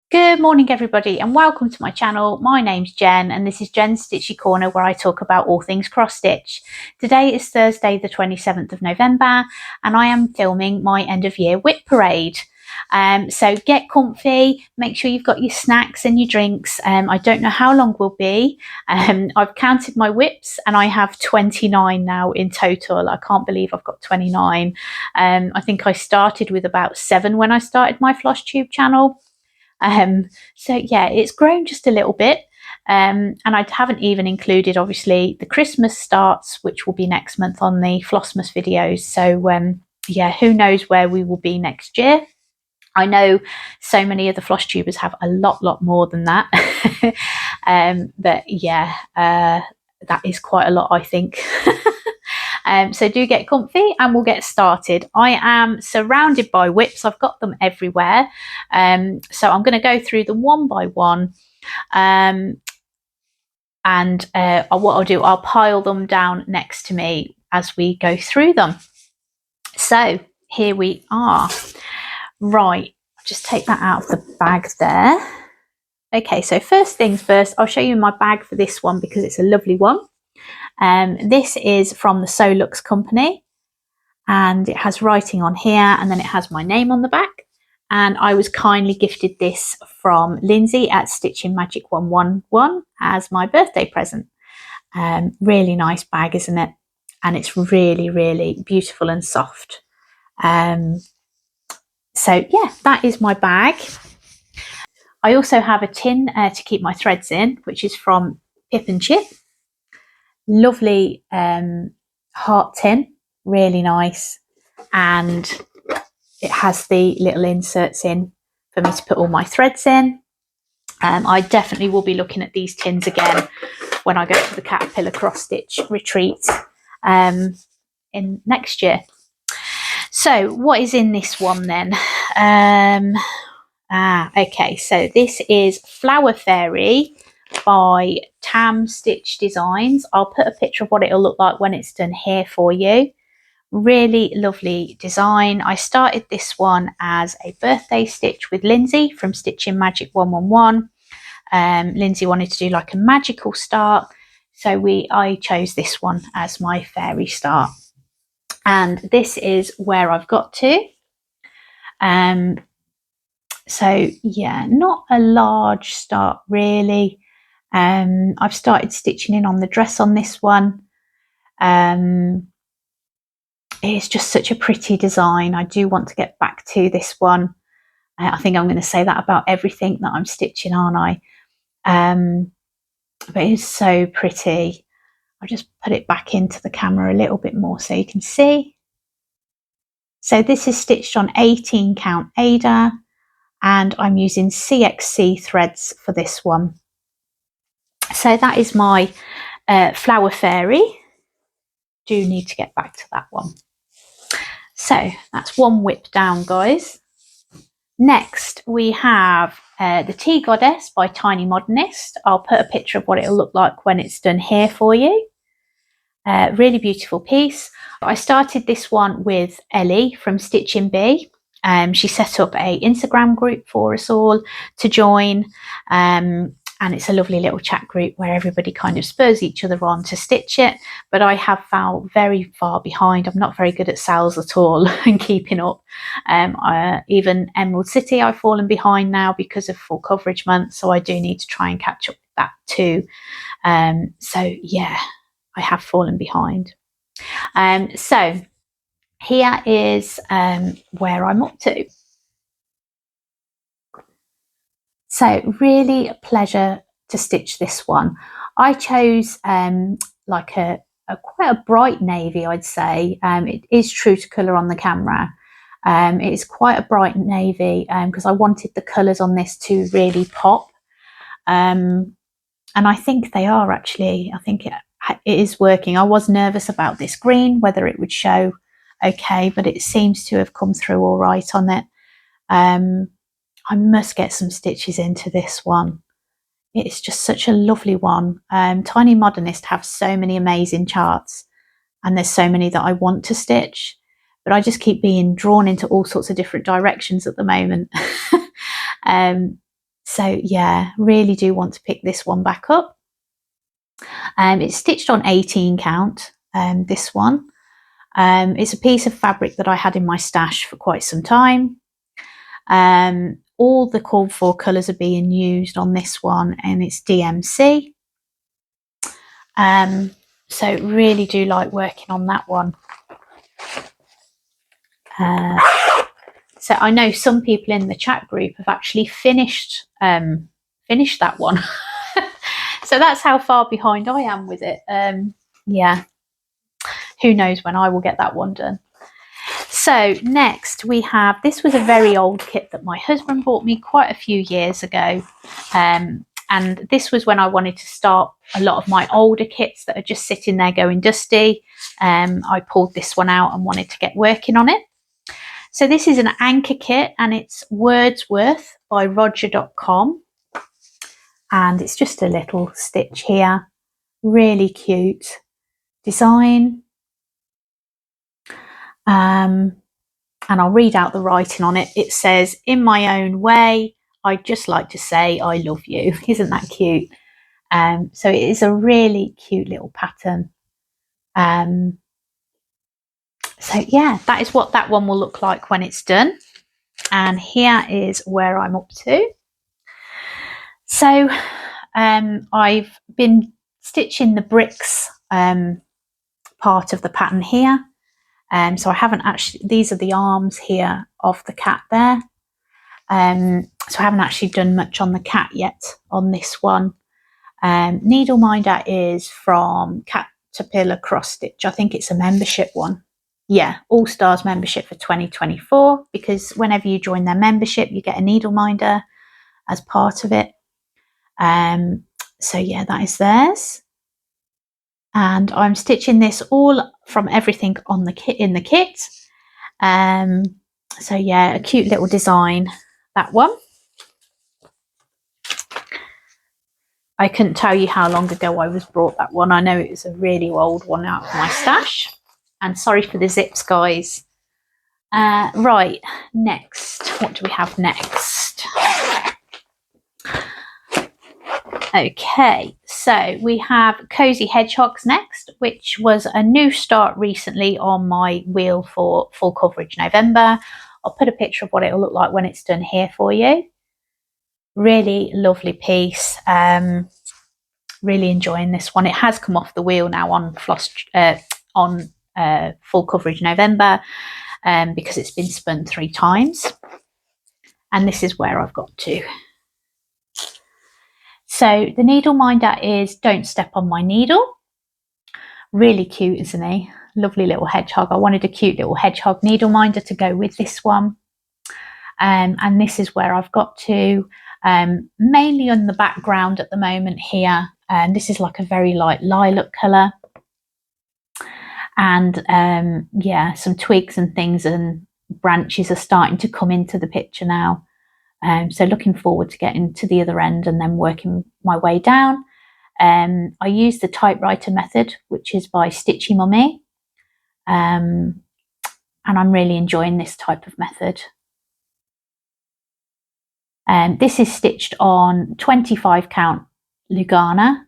Good morning everybody and welcome to my channel. My name's Jen and this is Jen's Stitchy Corner where I talk about all things cross stitch. Today is Thursday the 27th of November and I am filming my end of year WIP parade. So get comfy, make sure you've got your snacks and your drinks. I don't know how long we'll be. I've counted my WIPs and I have 29 now in total. I can't believe I've got 29. I think I started with about 7 when I started my floss tube channel. So yeah, it's grown just a little bit, and I haven't even included obviously the Christmas starts, which will be next month on the Flossmas videos. So yeah, who knows where we will be next year. I know so many of the floss tubers have a lot more than that. But yeah, that is quite a lot, I think. So do get comfy and we'll get started. I am surrounded by WIPs. I've got them everywhere. So I'm going to go through them one by one. And what I'll do, I'll pile them down next to me as we go through them. So here we are. Right, I'll just take that out of the bag there. Okay, so first things first, I'll show you my bag for this one because it's a lovely one. This is from the Solux company and it has writing on here and then it has my name on the back, and I was kindly gifted this from Lindsay at Stitching Magic 111 as my birthday present. Really nice bag, isn't it? And it's really beautiful and soft. So yeah, that is my bag. I also have a tin to keep my threads in, which is from Pip and Chip. Lovely heart tin, really nice, and it has the little inserts in for me to put all my threads in. I definitely will be looking at these tins again when I go to the Caterpillar cross stitch retreat in next year. So what is in this one then? Okay, so this is Flower Fairy by Tam Stitch Designs. I'll put a picture of what it'll look like when it's done here for you. Really lovely design. I started this one as a birthday stitch with Lindsay from Stitching Magic 111. Lindsay wanted to do like a magical start, so I chose this one as my fairy start, and this is where I've got to. So yeah, not a large start really. I've started stitching in on the dress on this one. It's just such a pretty design. I do want to get back to this one. I think I'm going to say that about everything that I'm stitching, aren't I? But it is so pretty. I'll just put it back into the camera a little bit more so you can see. So this is stitched on 18 count Ada, and I'm using CXC threads for this one. So that is my Flower Fairy. Do need to get back to that one. So that's one WIP down, guys. Next we have the Tea Goddess by Tiny Modernist. I'll put a picture of what it'll look like when it's done here for you. Really beautiful piece. I started this one with Ellie from Stitching Bee. She set up a Instagram group for us all to join, and it's a lovely little chat group where everybody kind of spurs each other on to stitch it. But I have fell very far behind. I'm not very good at sales at all and keeping up. Even Emerald City I've fallen behind now because of full coverage month, so I do need to try and catch up with that too. So yeah, I have fallen behind. So here is where I'm up to. So really a pleasure to stitch this one. I chose like quite a bright navy, I'd say. It is true to colour on the camera. It is quite a bright navy because I wanted the colours on this to really pop. And I think they are actually. I think it is working. I was nervous about this green, whether it would show okay, but it seems to have come through all right on it. I must get some stitches into this one. It's just such a lovely one. Tiny Modernist have so many amazing charts, and there's so many that I want to stitch, but I just keep being drawn into all sorts of different directions at the moment. So yeah, really do want to pick this one back up. It's stitched on 18 count, this one. It's a piece of fabric that I had in my stash for quite some time. All the called for colours are being used on this one, and it's DMC. So really do like working on that one. So I know some people in the chat group have actually finished that one. So that's how far behind I am with it. Yeah, who knows when I will get that one done. So next we have, this was a very old kit that my husband bought me quite a few years ago. And this was when I wanted to start a lot of my older kits that are just sitting there going dusty. I pulled this one out and wanted to get working on it. So this is an anchor kit, and it's Wordsworth by Roger.com. And it's just a little stitch here. Really cute design. And I'll read out the writing on it. It says, "In my own way, I'd just like to say I love you." Isn't that cute? So it is a really cute little pattern. So yeah, that is what that one will look like when it's done. And here is where I'm up to. So I've been stitching the bricks part of the pattern here. So I haven't actually, these are the arms here of the cat there. So I haven't actually done much on the cat yet on this one. Needle Minder is from Caterpillar Cross Stitch. I think it's a membership one. Yeah, All Stars membership for 2024, because whenever you join their membership, you get a needle minder as part of it. So yeah, that is theirs. And I'm stitching this all from everything on the kit, in the kit. So yeah, a cute little design, that one. I couldn't tell you how long ago I was brought that one. I know it was a really old one out of my stash. And sorry for the zips, guys. Right, next. What do we have next? Okay, so we have Cozy Hedgehogs next, which was a new start recently on my wheel for full coverage November. I'll put a picture of what it'll look like when it's done here for you. Really lovely piece. Really enjoying this one. It has come off the wheel now on full coverage November because it's been spun 3 times. And this is where I've got to. So the needle minder is Don't Step on My Needle. Really cute, isn't he? Lovely little hedgehog. I wanted a cute little hedgehog needle minder to go with this one. And this is where I've got to, mainly on the background at the moment here. And this is like a very light lilac colour. And yeah, some twigs and things and branches are starting to come into the picture now. So looking forward to getting to the other end and then working my way down. I use the typewriter method, which is by Stitchy Mummy. And I'm really enjoying this type of method. This is stitched on 25 count Lugana.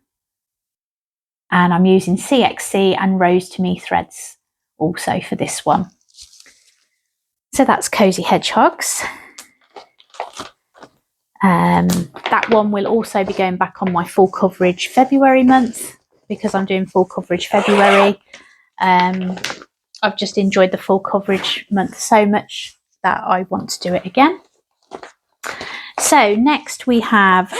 And I'm using CXC and Rose to Me threads also for this one. So that's Cozy Hedgehogs. That one will also be going back on my full coverage February month, because I'm doing full coverage February. I've just enjoyed the full coverage month so much that I want to do it again. So next we have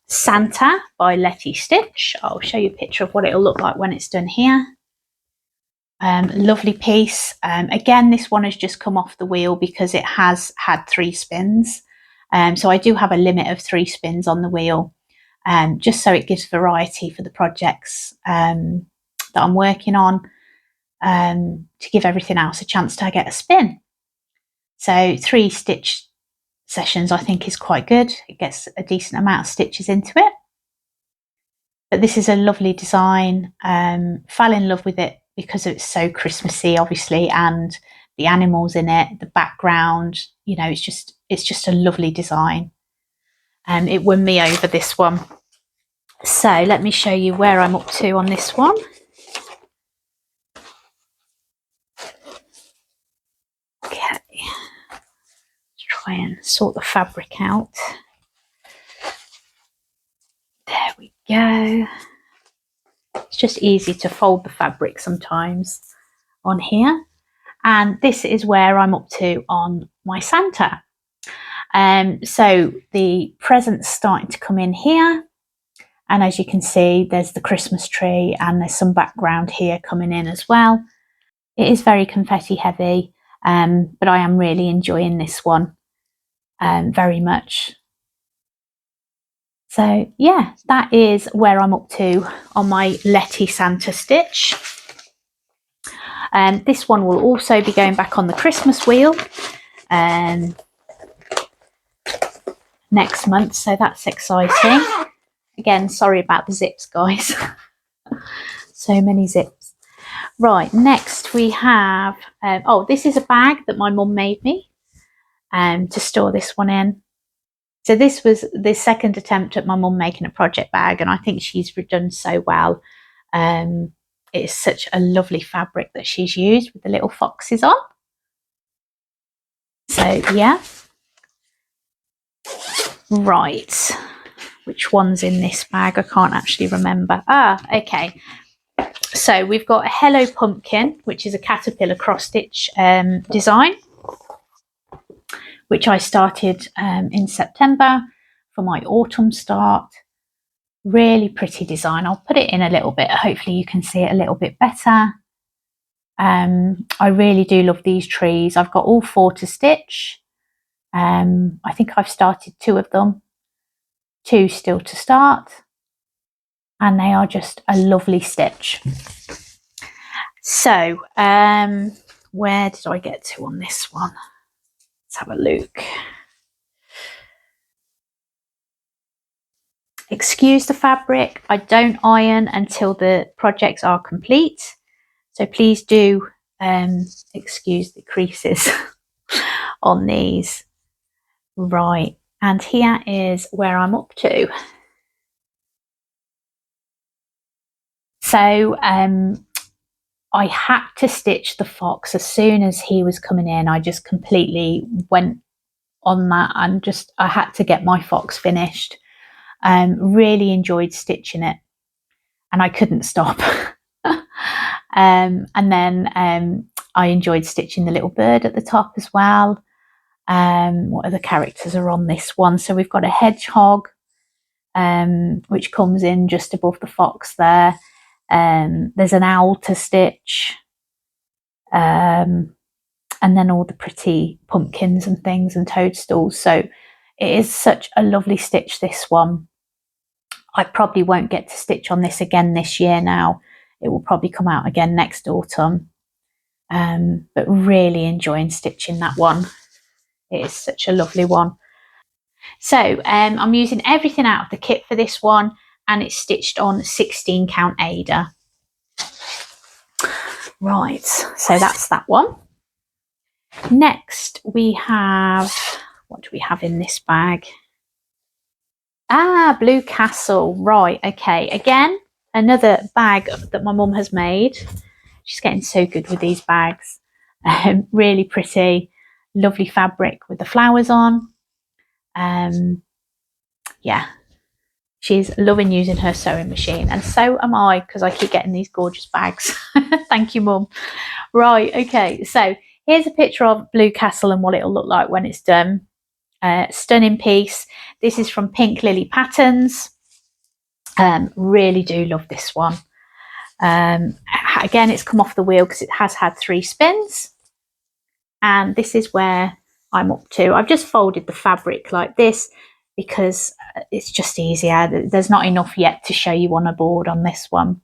Santa by Letistitch. I'll show you a picture of what it'll look like when it's done here. Lovely piece. Again, this one has just come off the wheel because it has had 3 spins. So I do have a limit of 3 spins on the wheel, just so it gives variety for the projects that I'm working on, to give everything else a chance to get a spin. So 3 stitch sessions I think is quite good. It gets a decent amount of stitches into it. But this is a lovely design. Fell in love with it because it's so Christmassy, obviously, and the animals in it, the background, you know, it's just a lovely design. It won me over, this one. So let me show you where I'm up to on this one. Okay, let's try and sort the fabric out. There we go. It's just easy to fold the fabric sometimes on here. And this is where I'm up to on my Santa. So the presents starting to come in here. And as you can see, there's the Christmas tree and there's some background here coming in as well. It is very confetti heavy, but I am really enjoying this one very much. So yeah, that is where I'm up to on my Letty Santa stitch. This one will also be going back on the Christmas wheel next month, so that's exciting. Again, sorry about the zips, guys. So many zips. Right, next we have, oh, this is a bag that my mum made me to store this one in. So this was the second attempt at my mum making a project bag, and I think she's done so well. It's such a lovely fabric that she's used with the little foxes on. So yeah. Right. Which one's in this bag? I can't actually remember. Ah, okay. So we've got a Hello Pumpkin, which is a caterpillar cross stitch design, which I started in September for my autumn start. Really pretty design. I'll put it in a little bit. Hopefully you can see it a little bit better. I really do love these trees. I've got all 4 to stitch. I think I've started 2 of them. 2 still to start. And they are just a lovely stitch. So, where did I get to on this one? Let's have a look. Excuse the fabric. I don't iron until the projects are complete. So please do excuse the creases on these. Right, and here is where I'm up to. So I had to stitch the fox as soon as he was coming in. I just completely went on that and I had to get my fox finished. Really enjoyed stitching it and I couldn't stop. And then I enjoyed stitching the little bird at the top as well. What other characters are on this one? So we've got a hedgehog, which comes in just above the fox there. There's an owl to stitch, and then all the pretty pumpkins and things and toadstools. So it is such a lovely stitch, this one. I probably won't get to stitch on this again this year now. It will probably come out again next autumn. But really enjoying stitching that one. It is such a lovely one. So I'm using everything out of the kit for this one, and it's stitched on 16 count Ada. Right, so that's that one. Next we have, what do we have in this bag? Ah, Blue Castle. Right, okay. Again, another bag that my mum has made. She's getting so good with these bags. Really pretty, lovely fabric with the flowers on. Yeah, she's loving using her sewing machine, and so am I, because I keep getting these gorgeous bags. Thank you, Mum. Right, okay, so here's a picture of Blue Castle and what it'll look like when it's done. Stunning piece. This is from Pink Lily Patterns. Really do love this one. Again, it's come off the wheel because it has had 3 spins, and this is where I'm up to. I've just folded the fabric like this because it's just easier. There's not enough yet to show you on a board on this one.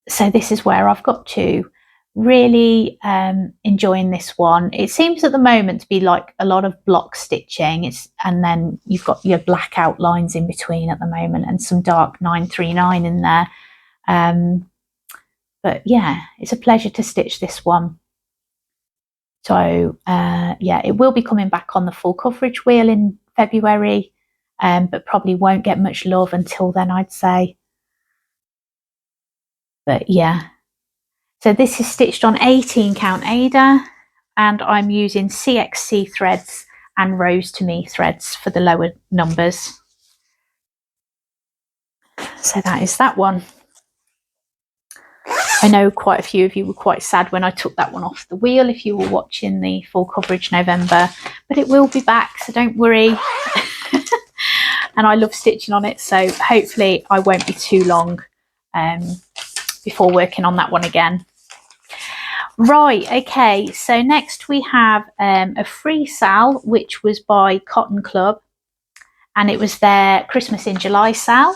So this is where I've got to. Really enjoying this one. It seems at the moment to be like a lot of block stitching, and then you've got your black outlines in between at the moment and some dark 939 in there. But yeah, it's a pleasure to stitch this one. So yeah, it will be coming back on the full coverage wheel in February, but probably won't get much love until then, I'd say. But yeah, so this is stitched on 18 count Ada, and I'm using CXC threads and Rose to Me threads for the lower numbers. So that is that one. I know quite a few of you were quite sad when I took that one off the wheel if you were watching the full coverage November, but it will be back, so don't worry. And I love stitching on it, so hopefully I won't be too long before working on that one again. Right, okay, so next we have a free sale, which was by Cotton Club, and it was their Christmas in July sale.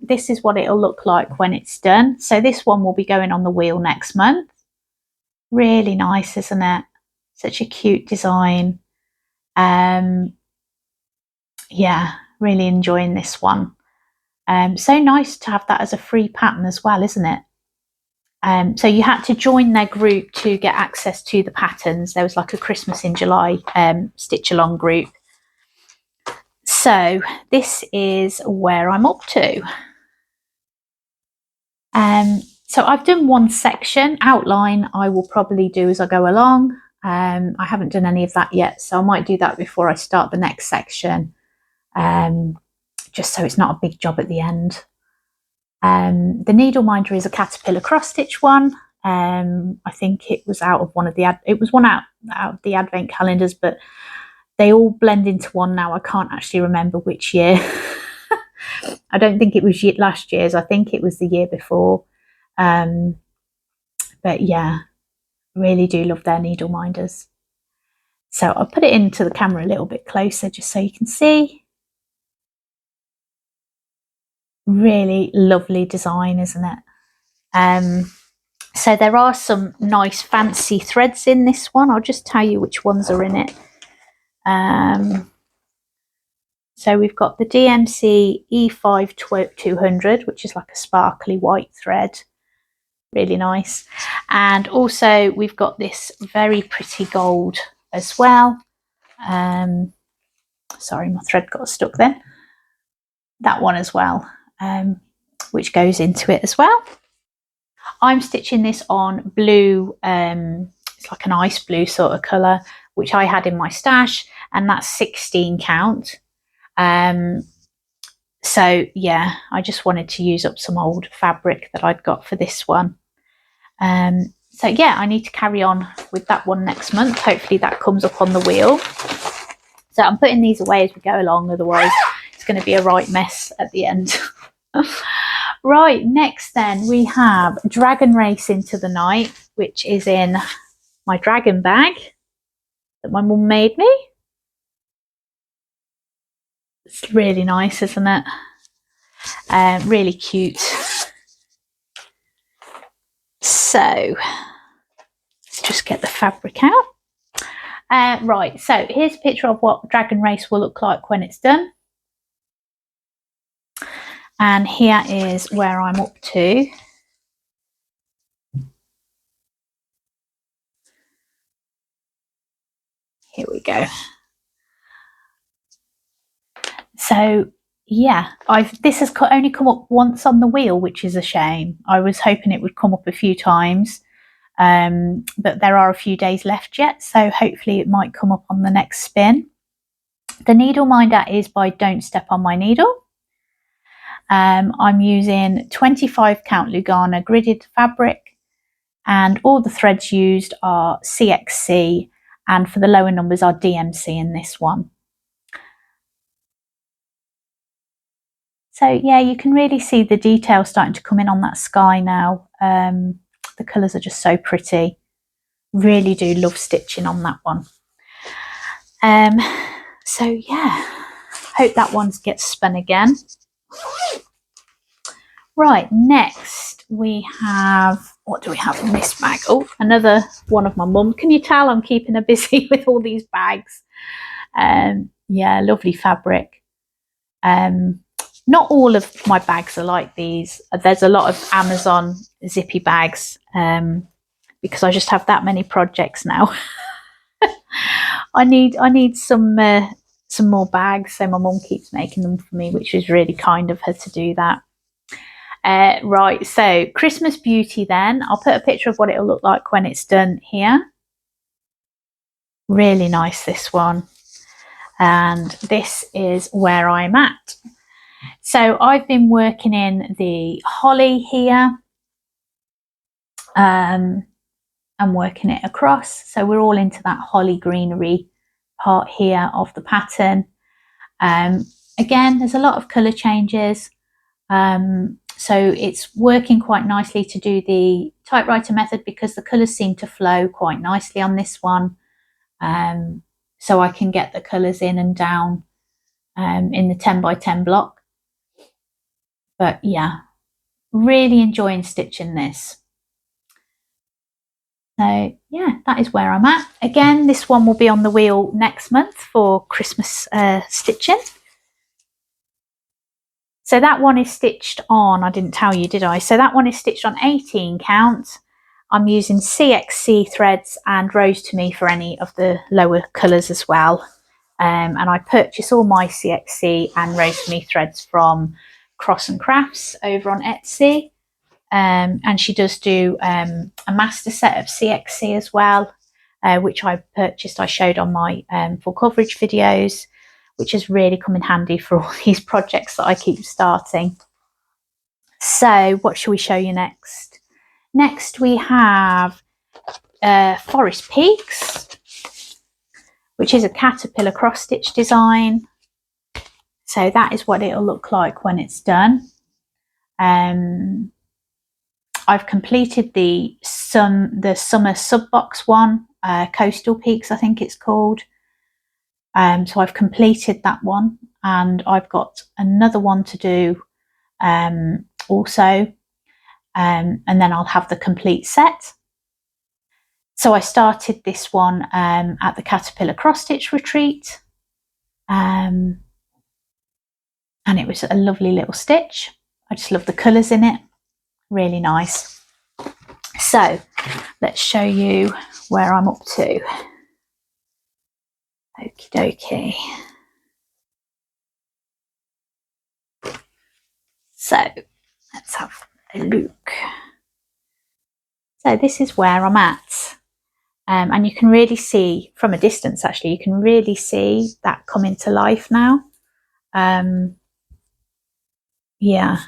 This is what it'll look like when it's done. So this one will be going on the wheel next month. Really nice, isn't it? Such a cute design. Yeah, really enjoying this one. So nice to have that as a free pattern as well, isn't it? So you had to join their group to get access to the patterns. There was like a Christmas in July stitch along group. So this is where I'm up to. So I've done one section. Outline I will probably do as I go along. I haven't done any of that yet, so I might do that before I start the next section, just so it's not a big job at the end. The needle minder is a caterpillar cross stitch one. I think it was out of one of the out of the advent calendars, but they all blend into one now. I can't actually remember which year. I don't think it was last year's. I think it was the year before. But yeah, really do love their needle minders. So I'll put it into the camera a little bit closer just so you can see. Really lovely design, isn't it? So there are some nice fancy threads in this one. I'll just tell you which ones are in it. So we've got the DMC E5 200, which is like a sparkly white thread. Really nice. And also we've got this very pretty gold as well. Sorry, my thread got stuck then. That one as well, which goes into it as well. I'm stitching this on blue, it's like an ice blue sort of colour, which I had in my stash, and that's 16 count. So yeah, I just wanted to use up some old fabric that I'd got for this one. So yeah, I need to carry on with that one next month. Hopefully that comes up on the wheel. So I'm putting these away as we go along, otherwise it's going to be a right mess at the end. Right, next then we have Dragon Race Into the Night, which is in my dragon bag that my mum made me. It's really nice, isn't it? Really cute. So let's just get the fabric out. Right, so here's a picture of what Dragon Race will look like when it's done. And here is where I'm up to. Here we go. So yeah, this has only come up once on the wheel, which is a shame. I was hoping it would come up a few times, but there are a few days left yet, so hopefully it might come up on the next spin. The needle minder is by Don't Step on My Needle. I'm using 25 count Lugana gridded fabric, and all the threads used are CXC, and for the lower numbers are DMC in this one. So yeah, you can really see the detail starting to come in on that sky now. The colours are just so pretty. Really do love stitching on that one. So yeah, hope that one gets spun again. Right, next we have, what do we have in this bag? Oh, another one of my mum. Can you tell I'm keeping her busy with all these bags? Yeah, lovely fabric. Not all of my bags are like these. There's a lot of Amazon zippy bags because I just have that many projects now. I need some more bags, so my mum keeps making them for me, which is really kind of her to do that. Right, so Christmas Beauty then. I'll put a picture of what it'll look like when it's done here. Really nice, this one. And this is where I'm at. So I've been working in the holly here. I'm working it across. So we're all into that holly greenery part here of the pattern. Again, there's a lot of colour changes. So it's working quite nicely to do the typewriter method because the colours seem to flow quite nicely on this one. So I can get the colours in and down in the 10 by 10 block. But yeah, really enjoying stitching this. So yeah, that is where I'm at. Again, this one will be on the wheel next month for Christmas stitching. So that one is stitched on, I didn't tell you, did I? So that one is stitched on 18 count. I'm using CXC threads and Rose to Me for any of the lower colours as well. And I purchase all my CXC and Rose to Me threads from Cross and Crafts over on Etsy. And she does do a master set of CXC as well, which I purchased, I showed on my full coverage videos, which has really come in handy for all these projects that I keep starting. So what shall we show you next? Next we have Forest Peaks, which is a caterpillar cross stitch design. So that is what it'll look like when it's done. I've completed the summer sub box one, Coastal Peaks I think it's called. So I've completed that one, and I've got another one to do also, and then I'll have the complete set. So I started this one at the Caterpillar Cross Stitch Retreat, and it was a lovely little stitch. I just love the colours in it, really nice. So let's show you where I'm up to. Okie dokie. So let's have a look. So this is where I'm at. And you can really see from a distance, actually, you can really see that coming to life now. Yeah.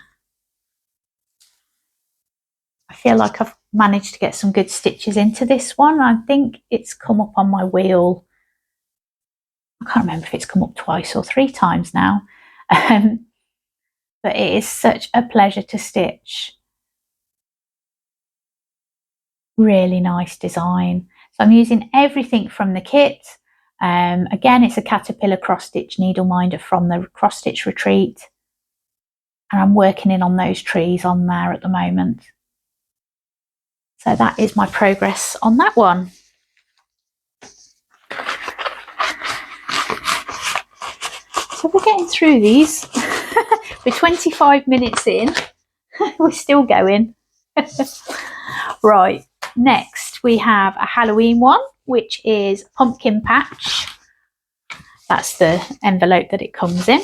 I feel like I've managed to get some good stitches into this one. I think it's come up on my wheel. I can't remember if it's come up twice or 3 times now. But it is such a pleasure to stitch. Really nice design. So I'm using everything from the kit. Again, it's a Caterpillar cross stitch needle minder from the cross stitch retreat, and I'm working in on those trees on there at the moment. So that is my progress on that one. So we're getting through these. We're 25 minutes in. We're still going. Right, next we have a Halloween one, which is Pumpkin Patch. That's the envelope that it comes in.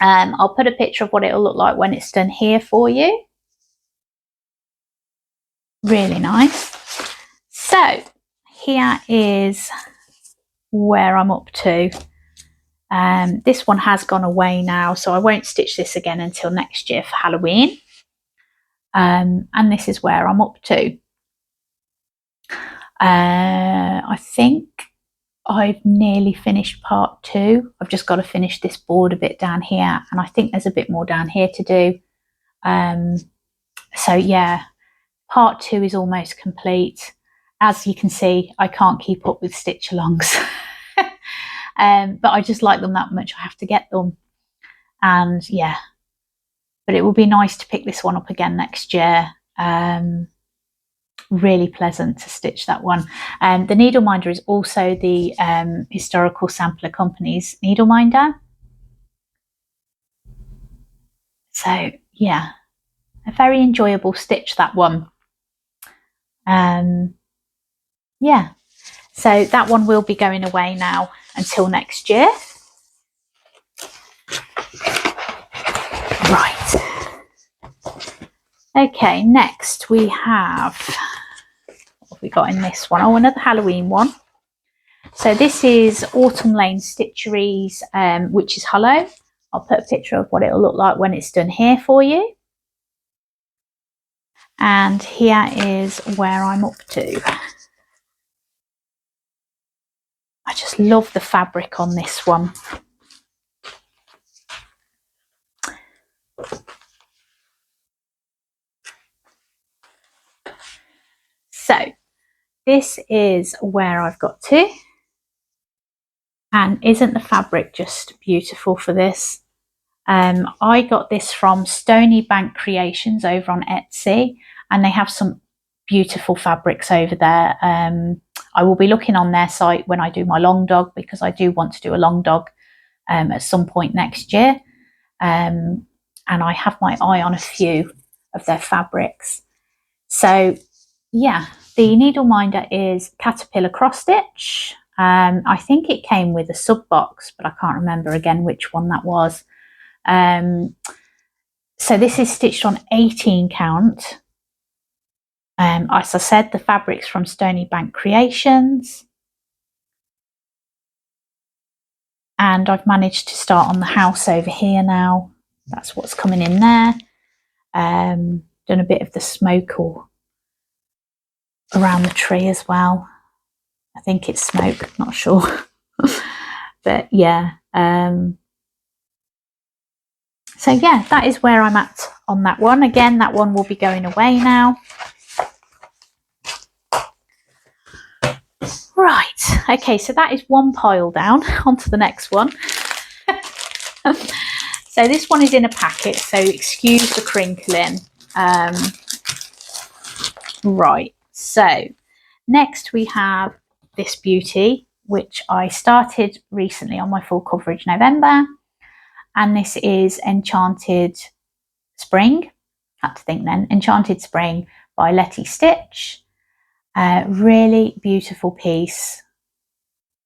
I'll put a picture of what it'll look like when it's done here for you. Really nice. So here is where I'm up to. This one has gone away now, so I won't stitch this again until next year for Halloween. And this is where I'm up to. I think I've nearly finished part 2. I've just got to finish this border bit down here, and I think there's a bit more down here to do. So yeah, part 2 is almost complete. As you can see, I can't keep up with stitch alongs. But I just like them that much, I have to get them. And yeah, but it will be nice to pick this one up again next year. Really pleasant to stitch that one. The needle minder is also the Historical Sampler Company's needle minder. So yeah, a very enjoyable stitch, that one. Yeah, so that one will be going away now until next year. Right. Okay, next we have, what have we got in this one? Oh, another Halloween one. So this is Autumn Lane Stitchery's Witch's Hollow. I'll put a picture of what it'll look like when it's done here for you. And here is where I'm up to. I just love the fabric on this one. So this is where I've got to. And isn't the fabric just beautiful for this? I got this from Stony Bank Creations over on Etsy, and they have some beautiful fabrics over there. I will be looking on their site when I do my long dog, because I do want to do a long dog at some point next year. And I have my eye on a few of their fabrics. So yeah, the needle minder is Caterpillar Cross Stitch. I think it came with a sub box, but I can't remember again which one that was. So this is stitched on 18 count. As I said, the fabric's from Stony Bank Creations. And I've managed to start on the house over here now. That's what's coming in there. Done a bit of the smoke or around the tree as well. I think it's smoke, not sure. But yeah. So yeah, that is where I'm at on that one. Again, that one will be going away now. Right, okay, so that is one pile down. On to the next one. So this one is in a packet, so excuse the crinkling. Right, so next we have this beauty, which I started recently on my full coverage November. And this is Enchanted Spring. Had to think then. Enchanted Spring by Letistitch. Really beautiful piece.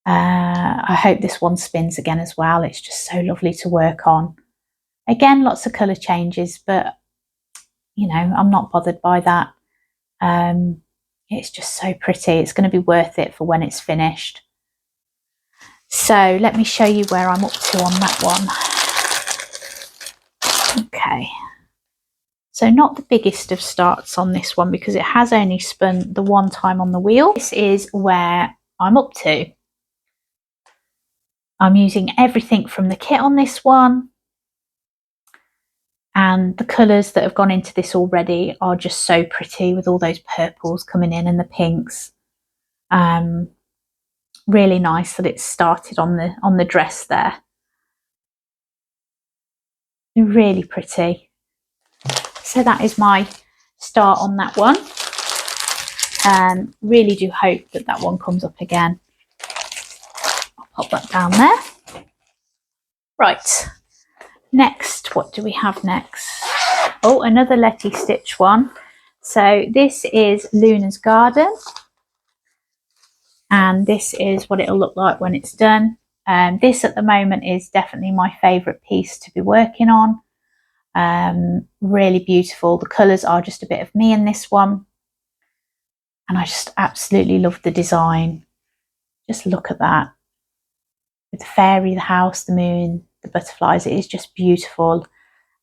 I hope this one spins again as well. It's just so lovely to work on. Again, lots of colour changes, but you know, I'm not bothered by that. It's just so pretty. It's going to be worth it for when it's finished. So let me show you where I'm up to on that one. Okay. So not the biggest of starts on this one, because it has only spun the one time on the wheel. This is where I'm up to. I'm using everything from the kit on this one. And the colours that have gone into this already are just so pretty, with all those purples coming in and the pinks. Really nice that it's started on the dress there. Really pretty. So that is my start on that one. Really do hope that that one comes up again. I'll pop that down there. Right, next, what do we have next? Oh, another Letistitch one. So this is Luna's Garden. And this is what it'll look like when it's done. This at the moment is definitely my favourite piece to be working on. Really beautiful. The colours are just a bit of me in this one. And I just absolutely love the design. Just look at that. With the fairy, the house, the moon, the butterflies, it is just beautiful.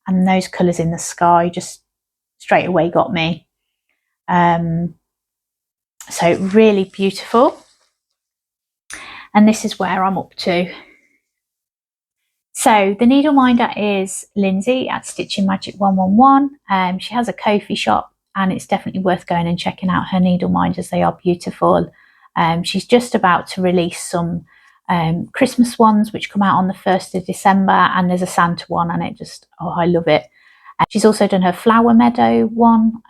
And those colours in the sky just straight away got me. So really beautiful. And this is where I'm up to. So the needle minder is Lindsay at Stitching Magic 111. She has a Ko-fi shop, and it's definitely worth going and checking out her needle minders. They are beautiful. She's just about to release some Christmas ones, which come out on the 1st of December, and there's a Santa one, and it just, oh, I love it. She's also done her Flower Meadow one,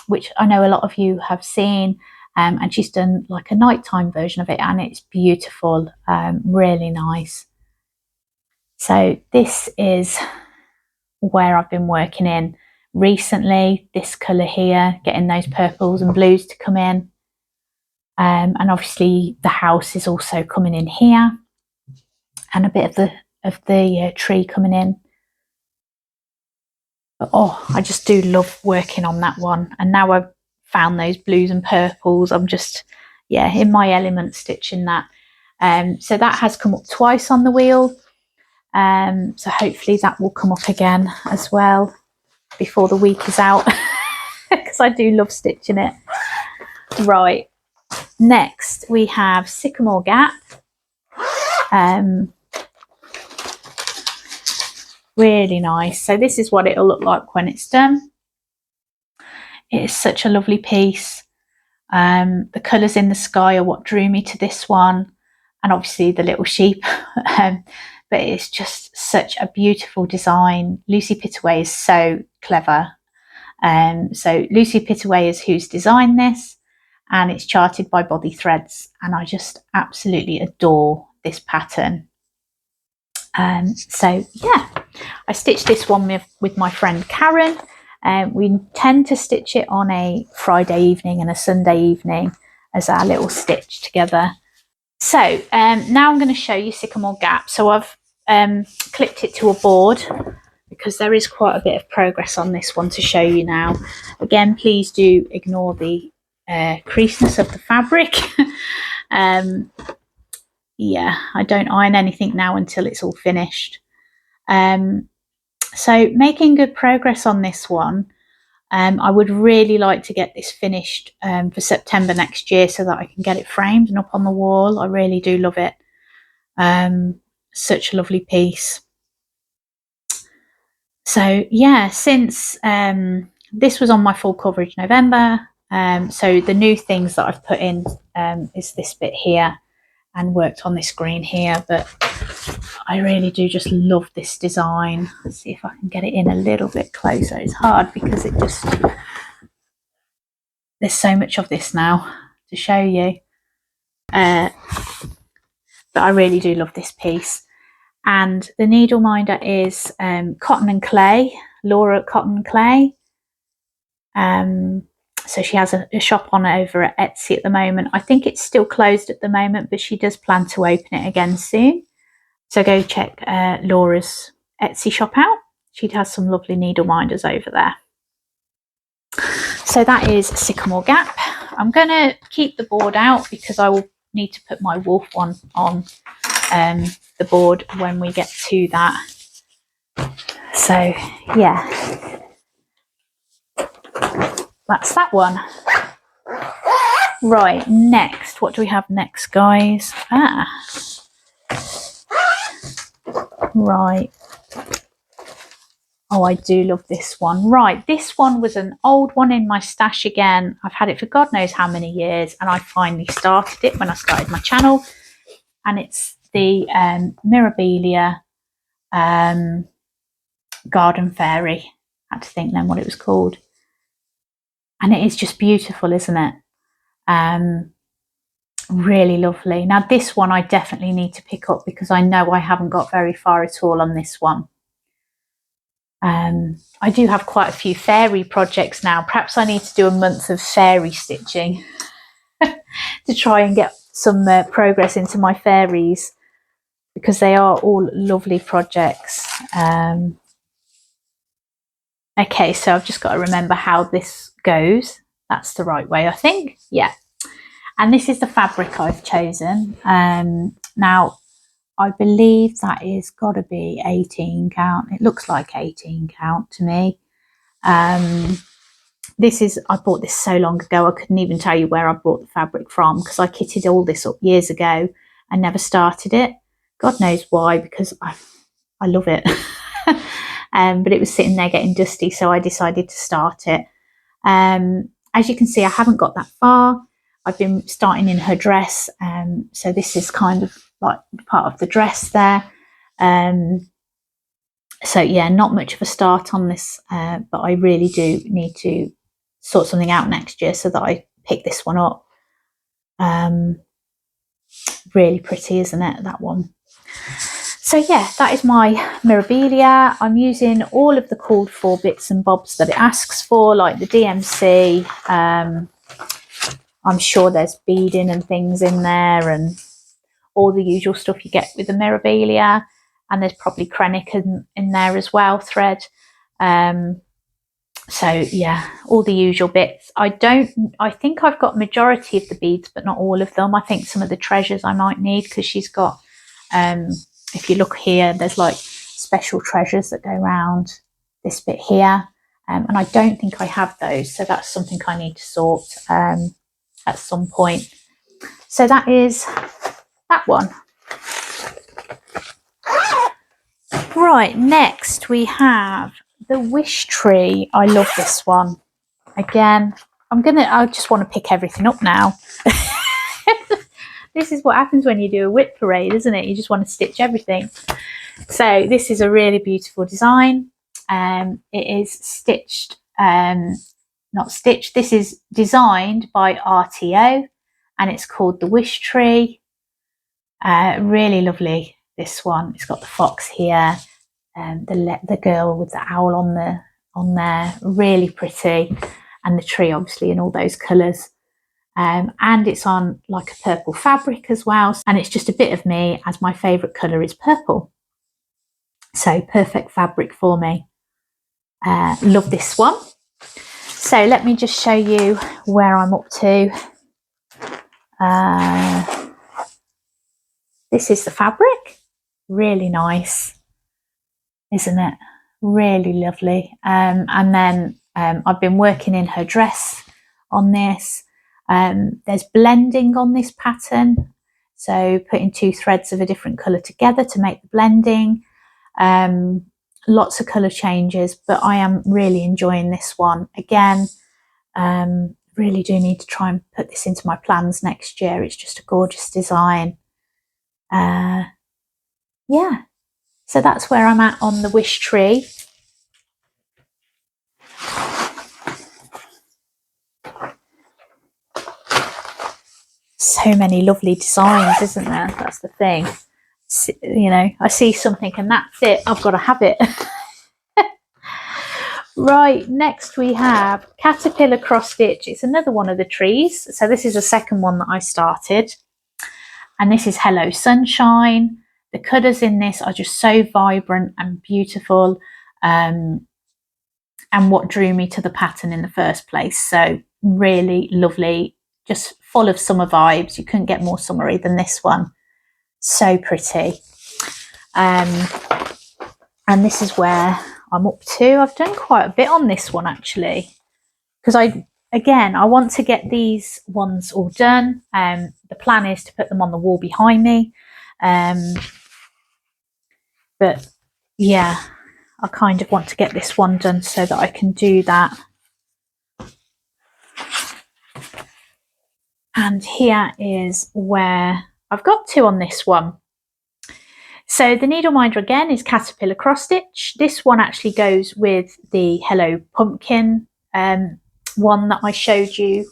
which I know a lot of you have seen, and she's done like a nighttime version of it, and it's beautiful, really nice. So this is where I've been working in recently. This colour here, getting those purples and blues to come in. And obviously the house is also coming in here, and a bit of the tree coming in. But oh, I just do love working on that one. And now I've found those blues and purples, I'm just, yeah, in my element stitching that. So that has come up twice on the wheel. So hopefully that will come up again as well before the week is out, because I do love stitching it. Right, next we have Sycamore Gap. Really nice. So this is what it'll look like when it's done. It is such a lovely piece. The colours in the sky are what drew me to this one, and obviously the little sheep. But it's just such a beautiful design. Lucy Pittaway is so clever. So Lucy Pittaway is who's designed this, and it's charted by Bothy Threads, and I just absolutely adore this pattern. So yeah, I stitched this one with my friend Karen. We tend to stitch it on a Friday evening and a Sunday evening as our little stitch together. So now I'm going to show you Sycamore Gap. So I've clipped it to a board because there is quite a bit of progress on this one to show you now. Again, please do ignore the creaseness of the fabric. Yeah, I don't iron anything now until it's all finished. So making good progress on this one. I would really like to get this finished for September next year so that I can get it framed and up on the wall. I really do love it. Such a lovely piece. So yeah, since this was on my full coverage November, so the new things that I've put in is this bit here, and worked on this green here, but I really do just love this design. Let's see if I can get it in a little bit closer. It's hard because it just, there's so much of this now to show you. But I really do love this piece. And the needle minder is Cotton and Clay, Laura Cotton and Clay. So she has a shop on over at Etsy at the moment. I think it's still closed at the moment, but she does plan to open it again soon. So go check Laura's Etsy shop out. She has some lovely needle minders over there. So that is Sycamore Gap. I'm going to keep the board out because I will need to put my wolf one on the board when we get to that. So yeah, that's that one. Right, next, what do we have next, guys? Right. Oh, I do love this one. Right, this one was an old one in my stash again. I've had it for God knows how many years, and I finally started it when I started my channel. And it's the Mirabilia Garden Fairy. I had to think then what it was called. And it is just beautiful, isn't it? Really lovely. Now this one I definitely need to pick up because I know I haven't got very far at all on this one. I do have quite a few fairy projects now. Perhaps I need to do a month of fairy stitching to try and get some progress into my fairies, because they are all lovely projects. Okay, so I've just got to remember how this goes. That's the right way, I think. Yeah. And this is the fabric I've chosen. Now, I believe that is got to be 18 count. It looks like 18 count to me. This is, I bought this so long ago, I couldn't even tell you where I brought the fabric from because I kitted all this up years ago and never started it. God knows why, because I love it. But it was sitting there getting dusty, so I decided to start it. As you can see, I haven't got that far. I've been starting in her dress, so this is kind of like part of the dress there. So yeah, not much of a start on this, but I really do need to sort something out next year so that I pick this one up. Really pretty, isn't it, that one? So yeah, that is my Mirabilia. I'm using all of the called for bits and bobs that it asks for, like the DMC. I'm sure there's beading and things in there, and all the usual stuff you get with the Mirabilia. And there's probably Krennic in there as well, thread. So yeah, all the usual bits. I think I've got majority of the beads, but not all of them. I think some of the treasures I might need, because she's got, if you look here, there's like special treasures that go around this bit here. And I don't think I have those. So that's something I need to sort at some point. So that is that one. Right, next we have the wish tree. I love this one. Again, I just want to pick everything up now. This is what happens when you do a WIP parade, isn't it? You just want to stitch everything. So this is a really beautiful design. It is stitched, not stitched. This is designed by RTO, and it's called the Wish Tree. Really lovely, this one. It's got the fox here, the girl with the owl on there. Really pretty, and the tree obviously in all those colours. And it's on like a purple fabric as well, and it's just a bit of me, as my favourite colour is purple. So perfect fabric for me. Love this one. So let me just show you where I'm up to. This is the fabric. Really nice, isn't it? Really lovely. And then I've been working in her dress on this. There's blending on this pattern, so putting two threads of a different colour together to make the blending. Lots of colour changes, but I am really enjoying this one. Again, really do need to try and put this into my plans next year. It's just a gorgeous design. Yeah, so that's where I'm at on the wish tree. So many lovely designs, isn't there? That's the thing. You know, I see something and that's it. I've got to have it. Right, next we have Caterpillar Cross Stitch. It's another one of the trees. So this is the second one that I started. And this is Hello Sunshine. The colours in this are just so vibrant and beautiful. And what drew me to the pattern in the first place. So really lovely, just full of summer vibes. You couldn't get more summery than this one. So pretty. And this is where I'm up to. I've done quite a bit on this one actually, because I want to get these ones all done. The plan is to put them on the wall behind me. But yeah, I kind of want to get this one done so that I can do that. And here is where I've got to on this one. So the needle minder again is Caterpillar Cross Stitch. This one actually goes with the Hello Pumpkin one that I showed you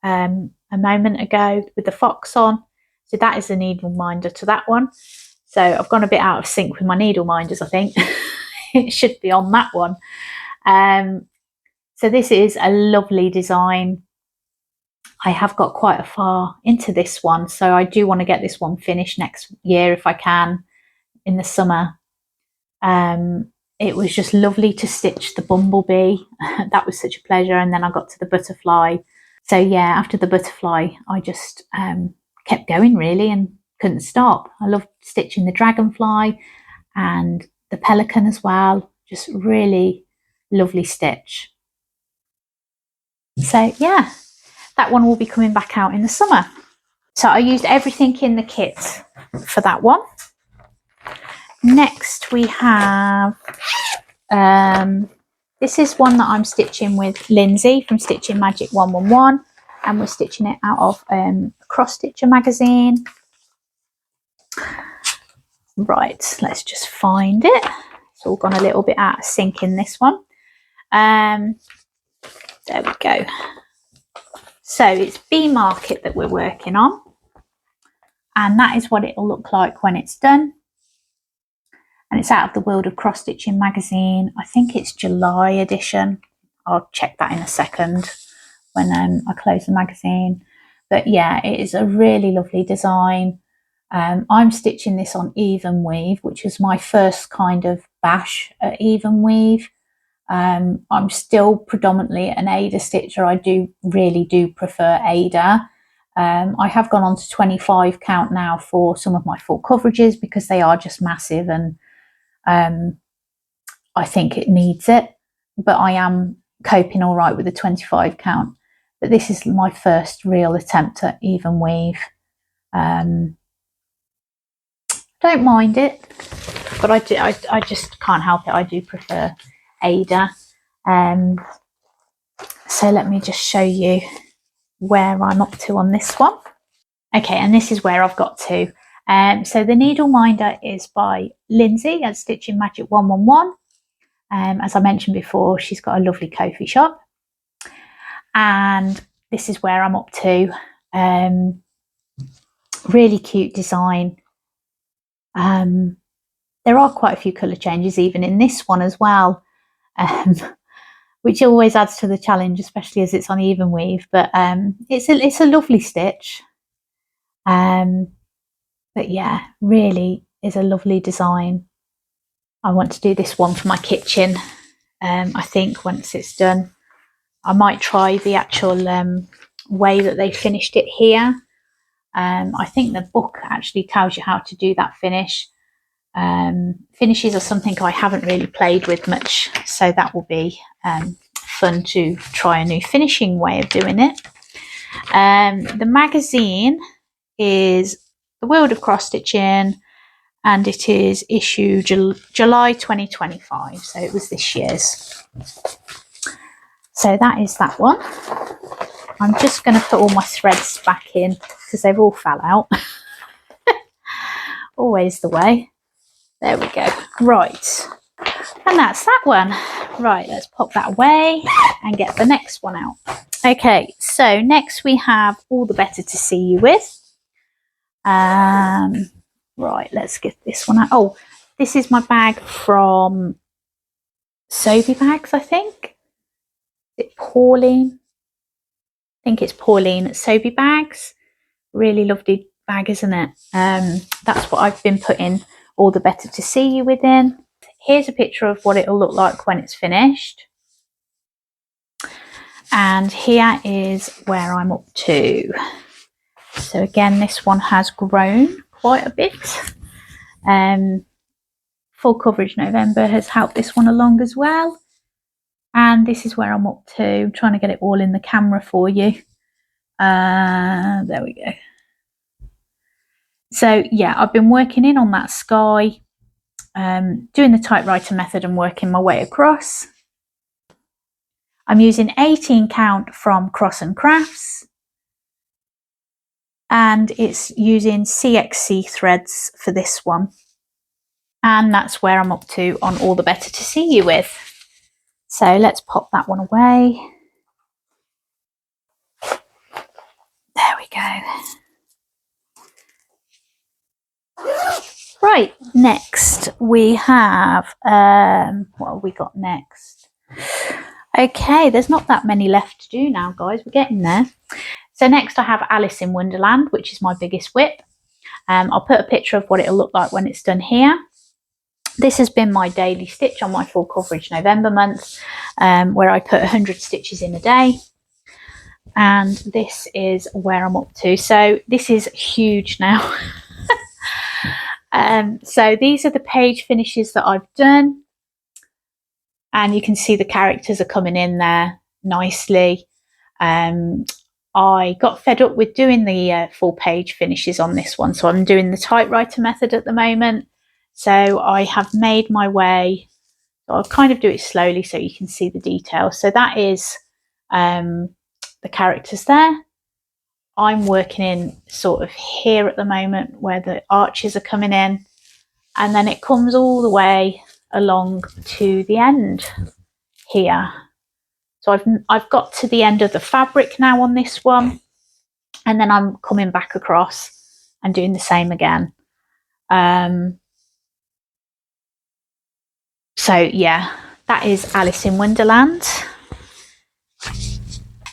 a moment ago with the fox on. So that is the needle minder to that one. So I've gone a bit out of sync with my needle minders, I think. It should be on that one. So this is a lovely design. I have got quite a far into this one, so I do want to get this one finished next year if I can, in the summer. It was just lovely to stitch the bumblebee. That was such a pleasure. And then I got to the butterfly. So yeah, after the butterfly, I just kept going really and couldn't stop. I loved stitching the dragonfly and the pelican as well. Just really lovely stitch. So yeah, that one will be coming back out in the summer. So I used everything in the kit for that one. Next we have, this is one that I'm stitching with Lindsay from Stitching Magic 111, and we're stitching it out of Cross Stitcher magazine. Right, let's just find it. It's all gone a little bit out of sync in this one. There we go. So it's Bee Market that we're working on, and that is what it'll look like when it's done. and it's out of the World of Cross Stitching magazine. I think it's July edition. I'll check that in a second when I close the magazine. But yeah, it is a really lovely design. I'm stitching this on even weave, which was my first kind of bash at even weave. I'm still predominantly an Aida stitcher. I really do prefer Aida. I have gone on to 25 count now for some of my full coverages because they are just massive, and I think it needs it. But I am coping all right with the 25 count. But this is my first real attempt at even weave. Don't mind it, but I just can't help it. I do prefer Aida. So let me just show you where I'm up to on this one. Okay, and this is where I've got to. So the needle minder is by Lindsay at Stitching Magic 111. As I mentioned before, she's got a lovely Ko-fi shop, and this is where I'm up to. Really cute design. There are quite a few colour changes even in this one as well, which always adds to the challenge, especially as it's on even weave. But it's a lovely stitch. But yeah, really is a lovely design. I want to do this one for my kitchen. I think once it's done, I might try the actual way that they finished it here. I think the book actually tells you how to do that finish. Finishes are something I haven't really played with much, so that will be fun to try a new finishing way of doing it. The magazine is The World of Cross Stitching, and it is issue July 2025, so it was this year's. So that is that one. I'm just going to put all my threads back in because they've all fell out. Always the way. There we go. Right, and that's that one. Right, let's pop that away and get the next one out. Okay, so next we have All the Better to See You With. Right, let's get this one out. Oh, this is my bag from Sobe Bags, I think. Is it Pauline? I think it's Pauline at Sobe Bags. Really lovely bag, isn't it? That's what I've been putting All the Better to See You within. Here's a picture of what it'll look like when it's finished. And here is where I'm up to. So again, this one has grown quite a bit. Full coverage November has helped this one along as well. And this is where I'm up to. I'm trying to get it all in the camera for you. There we go. So yeah, I've been working in on that sky, doing the typewriter method and working my way across. I'm using 18 count from Cross and Crafts, and it's using CXC threads for this one. And that's where I'm up to on All the Better to See You With. So let's pop that one away. There we go. Right, next we have, what have we got next? Okay, there's not that many left to do now, guys. We're getting there. So next I have Alice in Wonderland, which is my biggest whip. I'll put a picture of what it'll look like when it's done here. This has been my daily stitch on my full coverage November month, where I put 100 stitches in a day. And this is where I'm up to. So this is huge now. So these are the page finishes that I've done. And you can see the characters are coming in there nicely. I got fed up with doing the full page finishes on this one. So I'm doing the typewriter method at the moment. So I have made my way. So I'll kind of do it slowly so you can see the details. So that is the characters there. I'm working in sort of here at the moment where the arches are coming in. And then it comes all the way along to the end here. So I've got to the end of the fabric now on this one, and then I'm coming back across and doing the same again. So yeah, that is Alice in Wonderland.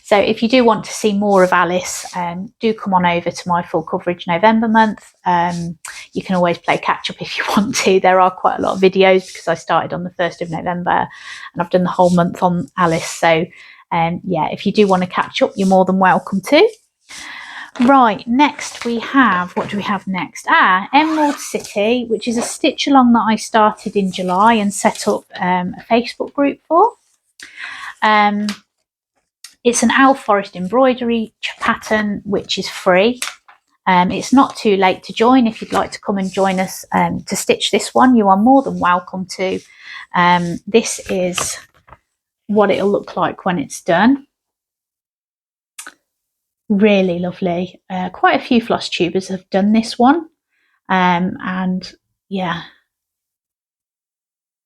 So if you do want to see more of Alice, do come on over to my full coverage November month. You can always play catch up if you want to. There are quite a lot of videos because I started on the 1st of November and I've done the whole month on Alice. So yeah, if you do want to catch up, you're more than welcome to. Right, next we have, what do we have next? Emerald City, which is a stitch along that I started in July and set up a Facebook group for. It's an owl forest embroidery pattern, which is free. It's not too late to join. If you'd like to come and join us to stitch this one, you are more than welcome to. This is what it'll look like when it's done. Really lovely. Quite a few floss tubers have done this one. And yeah,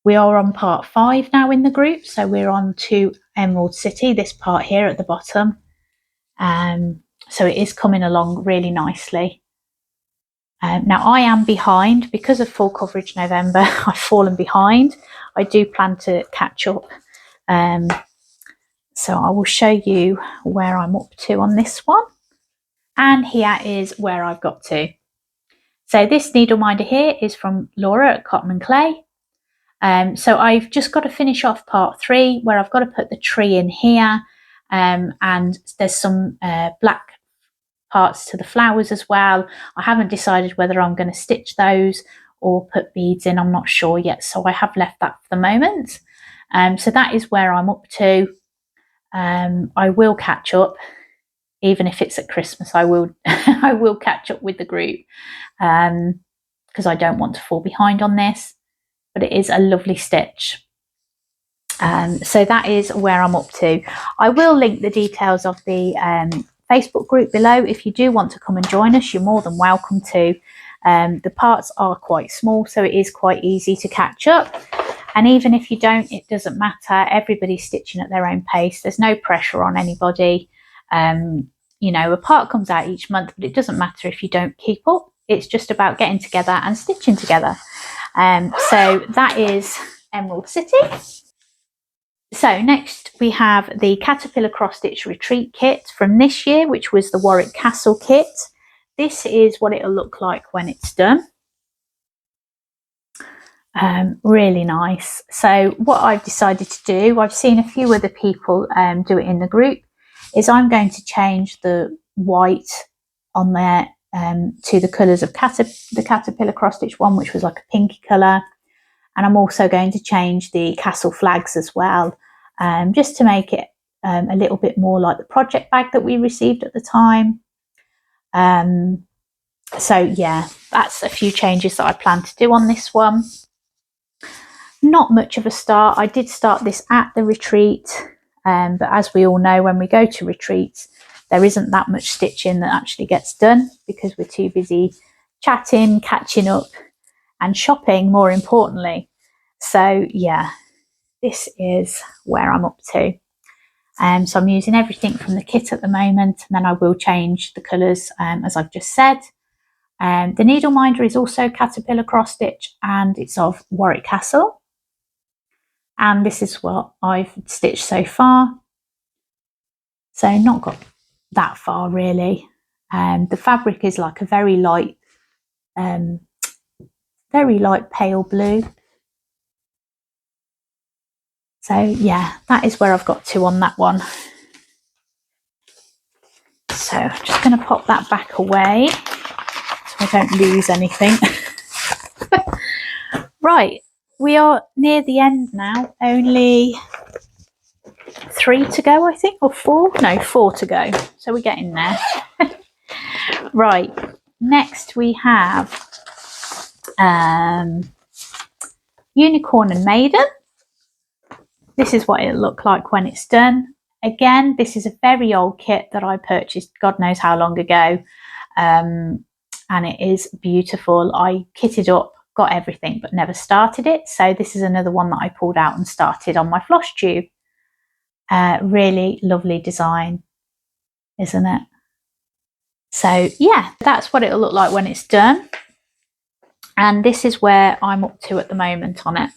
we are on part 5 now in the group. So we're on to Emerald City, this part here at the bottom. So it is coming along really nicely. Now I am behind because of full coverage November. I've fallen behind. I do plan to catch up. So I will show you where I'm up to on this one. And here is where I've got to. So this needle minder here is from Laura at Cotton and Clay. So I've just got to finish off part 3 where I've got to put the tree in here. And there's some black parts to the flowers as well. I haven't decided whether I'm going to stitch those or put beads in. I'm not sure yet. So I have left that for the moment. So that is where I'm up to. I will catch up. Even if it's at Christmas, I will I will catch up with the group because I don't want to fall behind on this, but it is a lovely stitch. So that is where I'm up to. I will link the details of the Facebook group below. If you do want to come and join us, you're more than welcome to. The parts are quite small, so it is quite easy to catch up. And even if you don't, it doesn't matter. Everybody's stitching at their own pace. There's no pressure on anybody. You know, a part comes out each month, but it doesn't matter if you don't keep up. It's just about getting together and stitching together. So that is Emerald City. So next we have the Caterpillar Cross Stitch Retreat kit from this year, which was the Warwick Castle kit. This is what it'll look like when it's done. Really nice. So what I've decided to do, I've seen a few other people do it in the group, is I'm going to change the white on there to the colours of the Caterpillar Cross Stitch one, which was like a pinky colour. And I'm also going to change the castle flags as well, just to make it a little bit more like the project bag that we received at the time. So yeah, that's a few changes that I plan to do on this one. Not much of a start. I did start this at the retreat, but as we all know, when we go to retreats, there isn't that much stitching that actually gets done because we're too busy chatting, catching up and shopping, more importantly. So yeah, this is where I'm up to. So I'm using everything from the kit at the moment, and then I will change the colours as I've just said. The needle minder is also Caterpillar Cross Stitch and it's of Warwick Castle. And this is what I've stitched so far. So not got that far really. The fabric is like a very light pale blue. So yeah, that is where I've got to on that one. So I'm just going to pop that back away so I don't lose anything. Right, we are near the end now. Only 3 to go, I think, or 4? No, 4 to go. So we're getting there. Right, next we have Unicorn and Maiden. This is what it'll look like when it's done. Again, this is a very old kit that I purchased God knows how long ago. And it is beautiful. I kitted up, got everything, but never started it. So this is another one that I pulled out and started on my floss tube. Really lovely design, isn't it? So yeah, that's what it'll look like when it's done. And this is where I'm up to at the moment on it.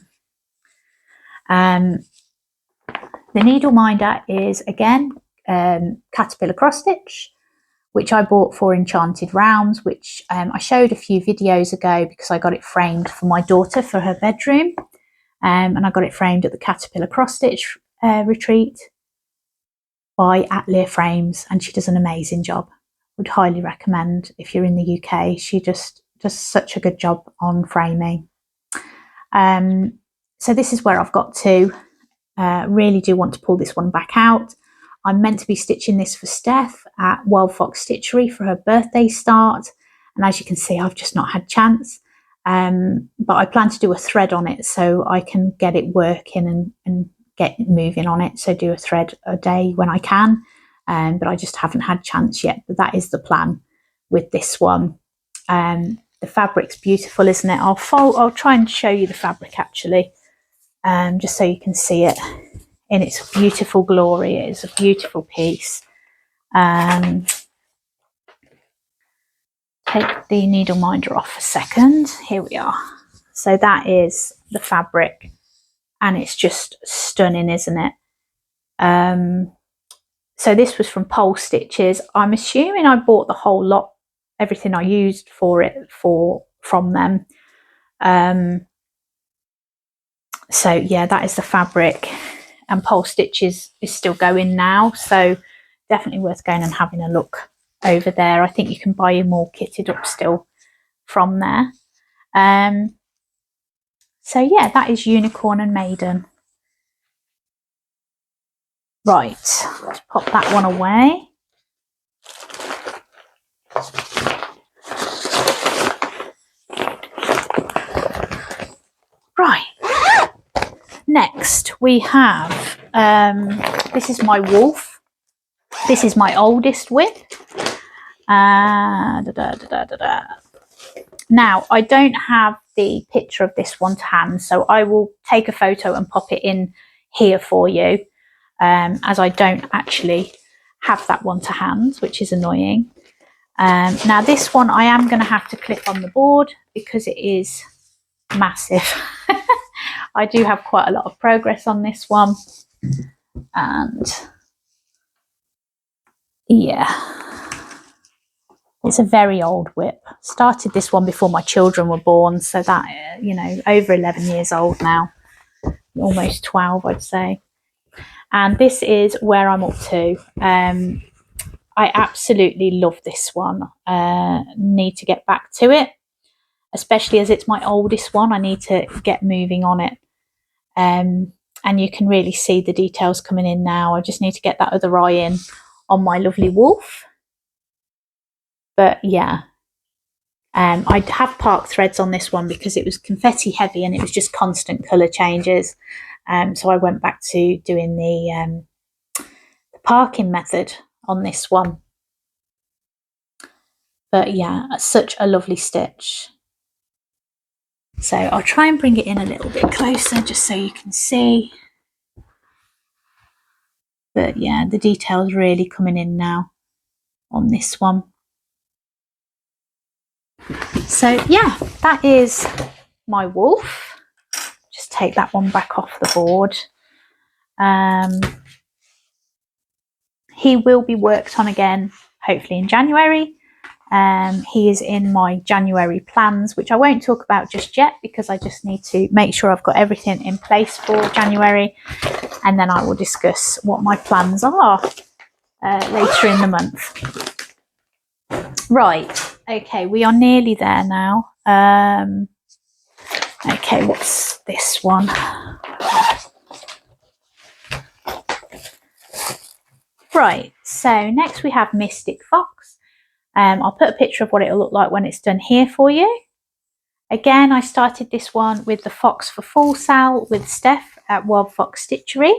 The needle minder is again caterpillar cross stitch, which I bought for Enchanted rounds, which I showed a few videos ago because I got it framed for my daughter for her bedroom, and I got it framed at the caterpillar cross stitch retreat by Atelier Frames, and she does an amazing job. Would highly recommend if you're in the UK. She just does such a good job on framing. So this is where I've got to. Really do want to pull this one back out. I'm meant to be stitching this for Steph at Wild Fox Stitchery for her birthday start, and as you can see, I've just not had chance. But I plan to do a thread on it so I can get it working and get moving on it. So do a thread a day when I can, but I just haven't had chance yet. But that is the plan with this one. The fabric's beautiful, isn't it? I'll try and show you the fabric actually, just so you can see it in its beautiful glory. It is a beautiful piece. Take the needle minder off a second. Here we are. So that is the fabric, and it's just stunning, isn't it? So this was from Pole Stitches. I'm assuming I bought the whole lot, everything I used for it from them. So yeah, that is the fabric, and Pole Stitches is still going now, so definitely worth going and having a look over there. I think you can buy them all kitted up still from there. So yeah, that is Unicorn and Maiden. Right, let's pop that one away. Right, next we have, this is my wolf. This is my oldest WIP. Now, I don't have the picture of this one to hand, so I will take a photo and pop it in here for you, as I don't actually have that one to hand, which is annoying. Now, this one I am going to have to clip on the board because it is massive. I do have quite a lot of progress on this one, and yeah. It's a very old WIP. Started this one before my children were born, so that, you know, over 11 years old now. Almost 12, I'd say. And this is where I'm up to. I absolutely love this one. Need to get back to it, especially as it's my oldest one. I need to get moving on it. And you can really see the details coming in now. I just need to get that other eye in on my lovely wolf. But yeah. I have park threads on this one because it was confetti heavy and it was just constant colour changes. So I went back to doing the parking method on this one. But yeah, such a lovely stitch. So I'll try and bring it in a little bit closer just so you can see. But yeah, the detail's really coming in now on this one. So yeah, that is my wolf. Just take that one back off the board. He will be worked on again, hopefully in January. He is in my January plans, which I won't talk about just yet because I just need to make sure I've got everything in place for January, and then I will discuss what my plans are later in the month. Right, okay, we are nearly there now. Okay, what's this one? Right, so next we have Mystic Fox. I'll put a picture of what it'll look like when it's done here for you. Again, I started this one with the Fox for Fall Sale with Steph at Wild Fox Stitchery.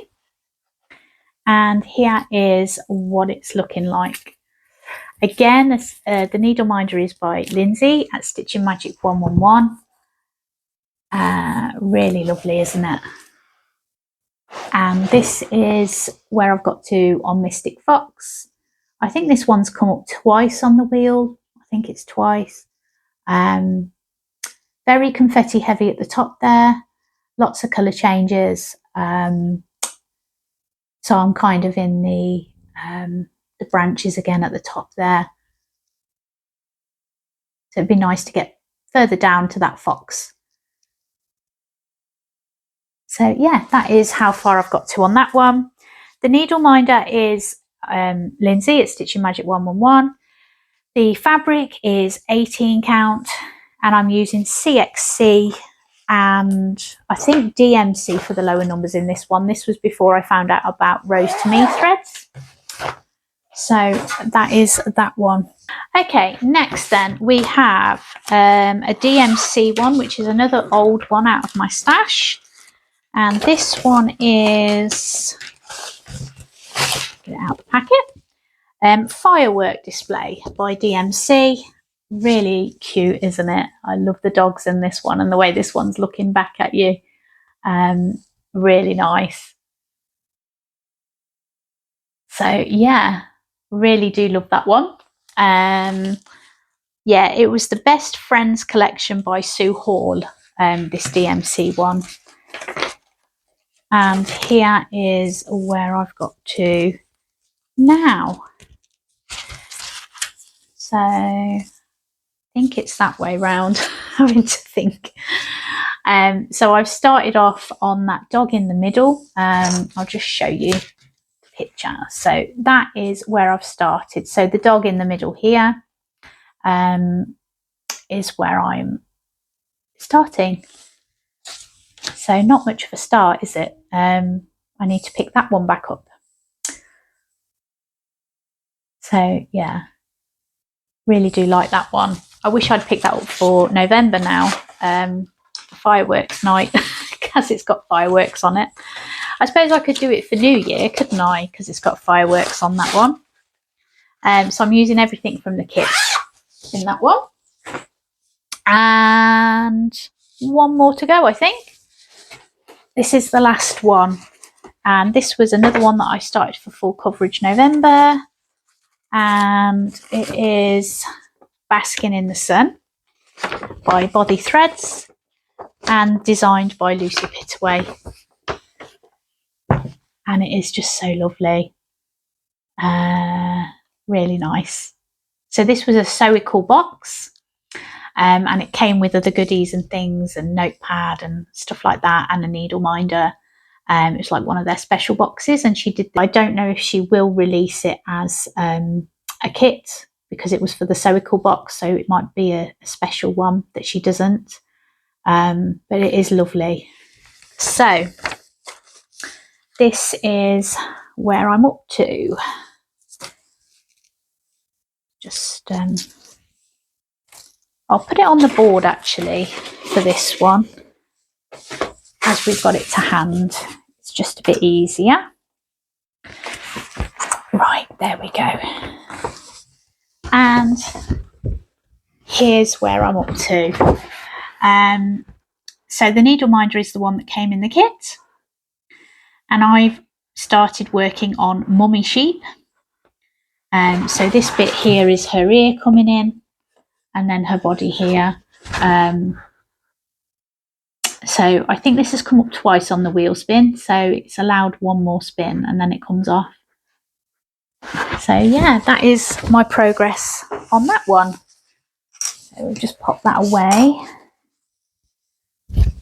And here is what it's looking like. Again, the needle minder is by Lindsay at Stitching Magic 111. Really lovely, isn't it? And this is where I've got to on Mystic Fox. I think this one's come up twice on the wheel. I think it's twice. Very confetti heavy at the top there. Lots of colour changes. So I'm kind of in the branches again at the top there. So it'd be nice to get further down to that fox. So yeah, that is how far I've got to on that one. The needle minder is Lindsay, it's Stitching Magic 111. The fabric is 18 count and I'm using CXC and I think DMC for the lower numbers in this one. This was before I found out about Rose to Me threads. So that is that one. Okay, next then we have a DMC one, which is another old one out of my stash. And this one is, get it out of the packet, Firework Display by DMC. Really cute, isn't it? I love the dogs in this one and the way this one's looking back at you. Really nice. So yeah, really do love that one. Yeah, it was the Best Friends collection by Sue Hall, this DMC one. And here is where I've got to now. So I think it's that way round, having to think. So I've started off on that dog in the middle. I'll just show you the picture. So that is where I've started. So the dog in the middle here is where I'm starting. So not much of a start, is it? I need to pick that one back up. So yeah, really do like that one. I wish I'd picked that up for November now, fireworks night, because it's got fireworks on it. I suppose I could do it for New Year, couldn't I? Because it's got fireworks on that one. So I'm using everything from the kit in that one. And one more to go, I think. This is the last one. And this was another one that I started for full coverage November. And it is Basking in the Sun by Bothy Threads and designed by Lucy Pittaway. And it is just so lovely. Really nice. So this was a Sewical box. And it came with other goodies and things and notepad and stuff like that and a needle minder. It was like one of their special boxes, and she did. I don't know if she will release it as a kit because it was for the Sewical box, so it might be a special one that she doesn't. But it is lovely. So this is where I'm up to. Just I'll put it on the board actually for this one, as we've got it to hand. It's just a bit easier. Right, there we go. And here's where I'm up to. So the needle minder is the one that came in the kit. And I've started working on Mummy Sheep. So this bit here is her ear coming in, and then her body here. So I think this has come up twice on the wheel spin, so it's allowed one more spin and then it comes off. So yeah, that is my progress on that one. So we'll just pop that away.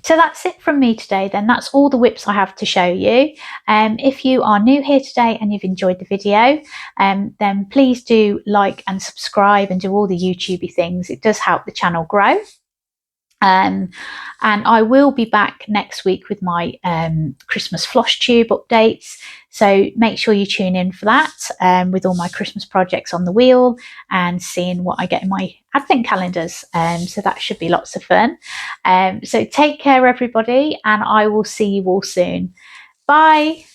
So that's it from me today then. That's all the whips I have to show you. If you are new here today and you've enjoyed the video, then please do like and subscribe and do all the YouTubey things. It does help the channel grow. And I will be back next week with my Christmas floss tube updates. So make sure you tune in for that with all my Christmas projects on the wheel and seeing what I get in my advent calendars. So that should be lots of fun. So take care, everybody, and I will see you all soon. Bye.